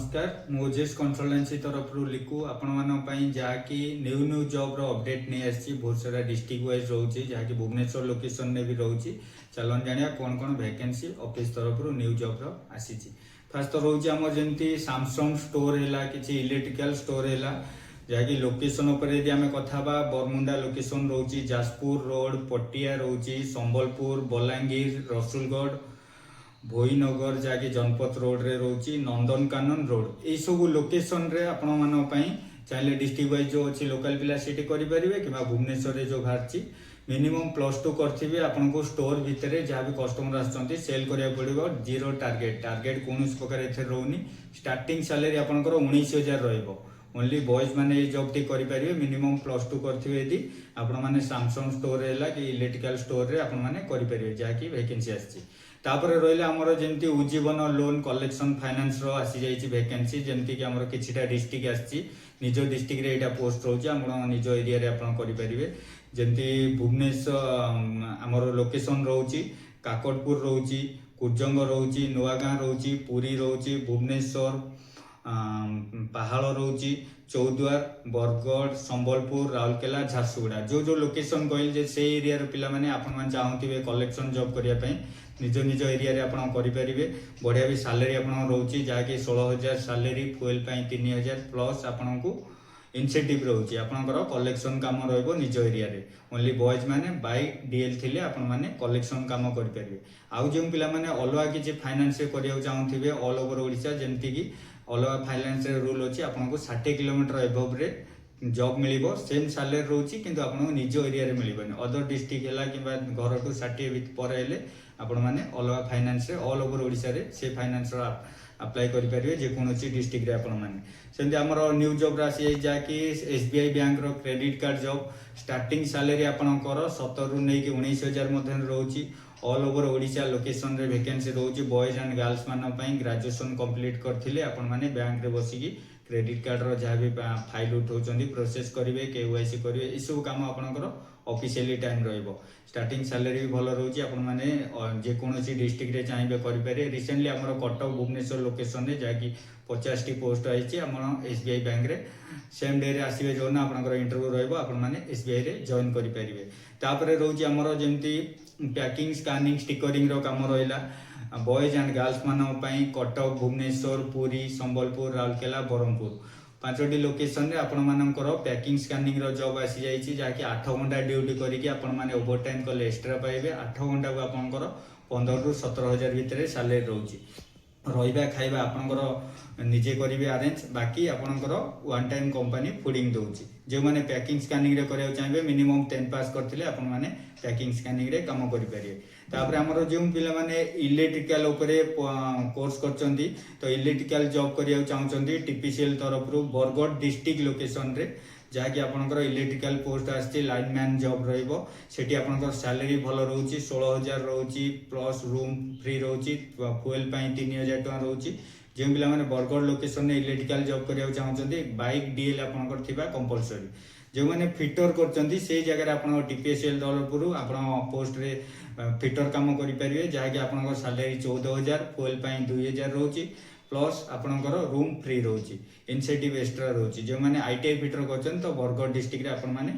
नमस्कार Moses consultancy तरफ लिखु आपण जहाँकि न्यू न्यू जॉब रो अपडेट नहीं आसी बहुत सारा डिस्ट्रिक्ट वाइज रोचे जहाँकि भुवनेश्वर लोकेशन में भी रोचे चलन जानिया कौन कौन वैकेंसी ऑफिस तरफ न्यू जॉब रो आसी फास्ट तो रोचे आम जमी सैमसंग स्टोर है कि इलेक्ट्रिकल स्टोर है जहाँकि लोकेशन उपर आम कथा बरमुंडा लोकेशन रोचे जाजपुर रोड पटिया रोचे संबलपुर बलांगीर रसुलगढ़ भोईनगर जहाँकि जनपथ रोड रे रोची नंदनकानन रोड यही सब लोकेशन रे आपण मानी चाहिए डिस्ट्रिक्ट वाइज जो अच्छी लोकल पिला सीट करेंगे कि भुवनेश्वर जो बाहरी मिनिमम +2 करेंगे आपन को स्टोर भितर जहाँ भी कस्टमर आसुँच सेल करा पड़ो जीरो टार्गेट टार्गेट कौन प्रकार ए रोनी स्टार्टिंग सैलरी आपंकर 19,000 रोनली बॉयज मैंने जॉब टी करेंगे मिनिमम +2 करेंगे यदि आपण मैंने सैमसंग स्टोर है कि इलेक्ट्रिकल स्टोर रे आपण मैंने करेंगे जहाँकि वैकेंसी आसी तापर रही आमर जमी उज्जीवन लोन कलेक्शन फाइनेंस रो आसी जाइए वैकेंसी जमती कि आमर किछिटा डिस्ट्रिक्ट आसी निज डिस्ट्रिक्ट रे एटा पोस्ट रोचे आपण निज एरिया रे आपण करि परिबे जमती भुवनेश्वर आमर लोकेशन रोची काकटपुर रोची कुजंग रोची नुआगाँ रोची पुरी रोची भुवनेश्वर पहाड़ रोची चौद्वार बरगढ़ संबलपुर राउरकेला झारसुगुड़ा जो जो लोकेशन कहल से एरिया पिला माने आपण मान चाहूथिबे कलेक्शन जॉब करिया पई निज निज एरिया रे आपण करि परिबे बढ़िया भी सैलरी आपण रोची जाके 16,000 सैलरी फुएल पई 3,000 प्लस आपण को इनसेंटिव रोची आपनकर कलेक्शन काम रहइबो निज एरिया रे ओनली बॉयज माने बाय डीएल थिले आपण माने कलेक्शन काम करि परिबे आउ जो पिला माने अलवा किछि फाइनेंस करिया चाहूथिबे ऑल ओवर ओडिसा जेमति कि अलग फाइनेंस रूल अच्छी आपको 60 किलोमीटर एबव रे जॉब मिल सेम सैलरी रोची किंतु आपको निज एरिया रे मिलबनी अदर डिस्ट्रिक्ट है कि घर टू 60 पर आपण मैंने अलग फाइनेंस ऑल ओवर ओडिशा रे से फाइनेंस अप्लाई करेंगे जेकोसी डिस्ट्रिक्ट आपण मैंने सेमती आमर न्यू जॉब आसी जहाँकि एसबीआई बैंक रो credit card job starting salary आपंकर 17 रू नहीं 19,000 मध्य रोची ऑल ओवर ओडिशा लोकेशन रे वैकेंसी रोची बॉयज एंड गर्ल्स मान ग्रेजुएशन कंप्लीट करथिले आपण माने बैंक रे बसिकी क्रेडिट कार्ड रो जहाँ भी फाइल उठाउछंदी प्रोसेस करेंगे केवाईसी करेंगे ये सब काम आपंकर ऑफिशियली टाइम रहिबो स्टार्टिंग सैलरी भी भल रोची आपण माने जेकोसी डिस्ट्रिक्ट रे चाहिए करेंगे रिसेंटली आमर कटक भुवनेश्वर लोकेशन रे जहाँकि 50 टी पोस्ट आई आम एसबीआई बैंक रे सेम डे रे आसीबे जो ना आपनकर इंटरव्यू रहइबो आपण माने एसबीआई रे जॉइन करि परिबे तापरे रोची आमर जेमती पैकिंग स्कानिंग स्टिकरिंग रो काम रहिला बॉयज एंड गर्ल्स मान कटक भुवनेश्वर पुरी संबलपुर राउरकेला बरहमपुर 5टी लोकेशन रे आपण मानकर पैकिंग स्कानिंग रो जॉब आसी जाइछि जाकि 8 घंटा ड्यूटी करिकि आपण माने ओवर टाइम कले एक्स्ट्रा पाइबे 8 घंटा को आपनकर 15 रू 17,000 भितर सैलरी रोची रहिबा खाइबा आपनकर निजे करेंगे अरेंज बाकी आपनकर वन टाइम कंपनी फूडिंग दउछि जो माने पैकिंग स्कानिंग रे करिया चाहिए मिनिमम 10 पास करथिले आपण माने पैकिंग स्कानिंग रे काम करि परिबे तापर हमर जो पिला माने इलेक्ट्रिकल ऊपरे कोर्स करचंदी तो इलेक्ट्रिकल जॉब करिया चाहउचंदी टीपीसीएल तरफ रु बरगढ़ डिस्ट्रिक्ट लोकेशन रे जहाँकि आपंकर इलेक्ट्रिकल पोस्ट आसी लाइनमैन जॉब रहिबो सेठी आपंकर सैलरी भल रोची 16,000 रोची प्लस रूम फ्री रोची फुएल पई 3,000 टका रोची जो पिला माने बरगढ़ लोकेशन में इलेक्ट्रिकल जॉब करिया चाहउचंदी बाइक डीएल आपंकर थिबा कंपलसरी जो माने फिटर करचंदी से जगह आपन टीपीसीएल तरफ रु आपन पोस्ट रे फिटर काम करि परिबे जहाँकि आपंकर सैलरी 14,000 फुएल पई 2,000 रोची प्लस आपनकर रूम फ्री रोची इनसेंटिव एक्स्ट्रा रोची जो माने आईटीआई फिटर करछन तो बरगढ़ डिस्ट्रिक्ट रे आपन माने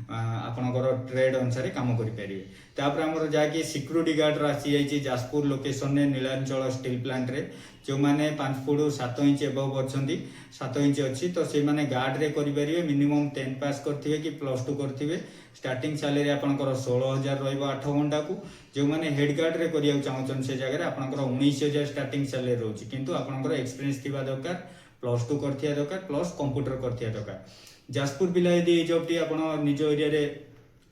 आपनकर ट्रेड अनुसार काम करि परिबे तापर हमर जाकी सिक्यूरिटी गार्ड आसी जाइछि जाजपुर लोकेशन ने नीलांचल स्टील प्लांट रे जो माने 5 फुट 7 इंच एबव अछंती 7 इंच अछि तो से माने गार्ड रे करि परिबे मिनिमम 10 पास करथिबे कि +2 करथिबे स्टार्टिंग सैलरी आपनकर 16,000 रहइबो 8 घंटा को जो माने हेड गार्ड रे करिया चाहउछन से जगह रे आपनकर 19,000 स्टार्टिंग सैलरी रहउछि किंतु आपनकर एक्सपीरियंस थिबा दरकार +2 करथिया दरकार प्लस कंप्यूटर करथिया दरकार जाजपुर पिला यदि जॉब टी आपण निज एरिया रे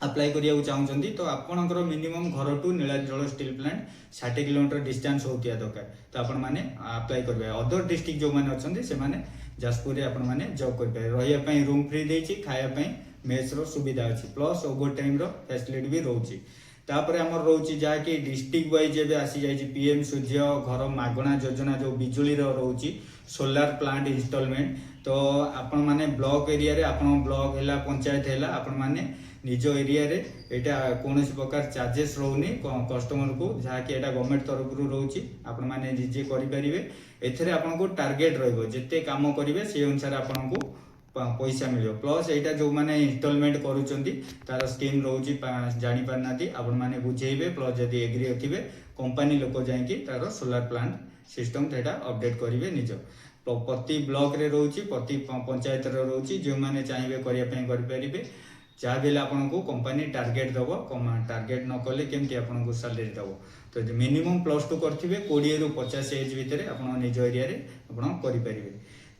अप्लाई करिया चाहउछंती तो आपनकर मिनिमम घर to Neelachal steel plant 60 kilometre distance होतिया दरकार तो आपण माने अप्लाई करबे अदर डिस्ट्रिक्ट जो माने अछंती से माने जाजपुर रे आपण माने जॉब करबे रहिया पई रूम फ्री देछि खाया पई मेस रो सुविधा अछि प्लस ओवर टाइम रो फैसिलिटी भी रहउछि तापर आमर रोचे जहाँकि डिस्ट्रिक्ट वाइज एवं आसी जाइए पीएम सूर्य घर मागणा योजना जो बिजुली रोचे सोलार प्लांट इंस्टॉलमेंट तो आपण माने ब्लॉक एरिया रे आपण ब्लॉक हैला पंचायत हैला आपण माने निज एरिया रे एटा कोनोसी प्रकार चार्जेस रोउनी कस्टमर को जहाँकि एटा गवर्नमेंट तरफ रु रोचे आपण माने निजे करि परिबे एथरे आपण को टार्गेट रहइबो जते काम करिवे से अनुसार आपण को पैसा मिल प्लस यहाँ जो मैंने इनस्टलमेंट करुँच तार स्कीम रोचे जानी पारना आपण मैंने बुझेबे प्लस जब एग्री थे कंपनी लोक जाकि तार सोलार प्लांट सिस्टम से अपडेट करेंगे निज प्रति ब्लॉक रे रोचे प्रति पंचायत रोचे जो मैंने चाहिए करने जहाँ भी आपन को कंपनी टार्गेट दब टार्गेट न कले केमती आपन को सैलरी दब तो मिनिमम +2 करेंगे 20 ରୁ 50 एज भितर आप निज एरिया करेंगे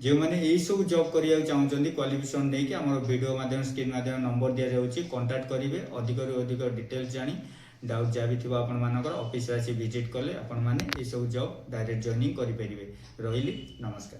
जो मैंने यही सब जॉब करिया चाहते क्वालिफिकेशन नहीं कि आम वीडियो माध्यम स्क्रीन माध्यम नंबर दि जाऊँगी कांटेक्ट करेंगे अधिक डिटेल्स जानी डाउट जहाँ भी थी आपर ऑफिस आसी विजिट कले आपण मैंने ये सब जॉब डायरेक्ट जॉइनिंग करेंगे रही नमस्कार।